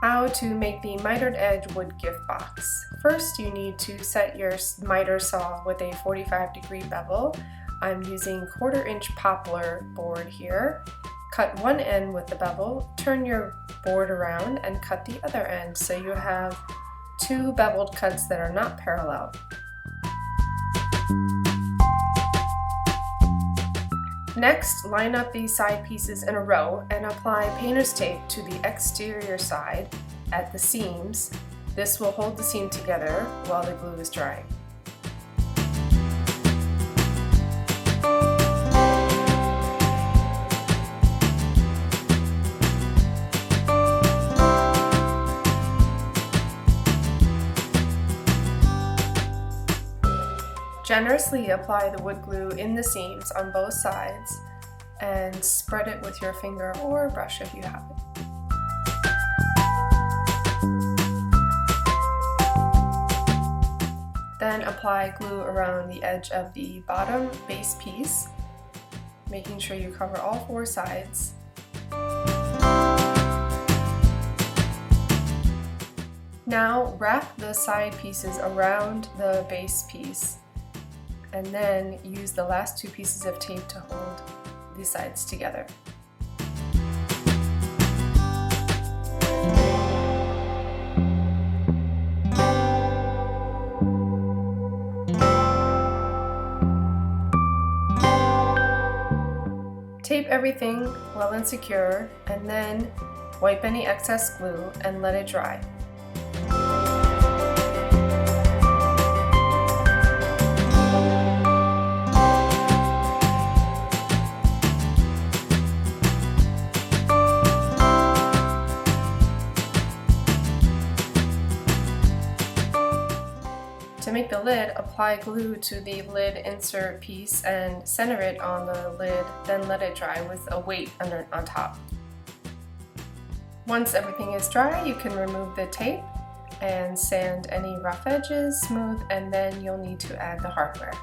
How to make the mitered edge wood gift box. First, you need to set your miter saw with a 45-degree bevel. I'm using 1/4-inch poplar board here. Cut one end with the bevel, turn your board around and cut the other end so you have two beveled cuts that are not parallel. Next, line up these side pieces in a row and apply painter's tape to the exterior side at the seams. This will hold the seam together while the glue is drying. Generously apply the wood glue in the seams on both sides and spread it with your finger or brush if you have it. Then apply glue around the edge of the bottom base piece, making sure you cover all 4 sides. Now wrap the side pieces around the base piece and then use the last 2 pieces of tape to hold the sides together. Tape everything well and secure, and then wipe any excess glue and let it dry. To make the lid, apply glue to the lid insert piece and center it on the lid, then let it dry with a weight on top. Once everything is dry, you can remove the tape and sand any rough edges smooth, and then you'll need to add the hardware.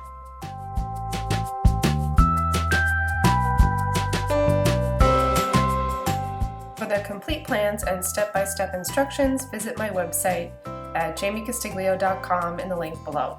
For the complete plans and step-by-step instructions, visit my website at jaimecostiglio.com in the link below.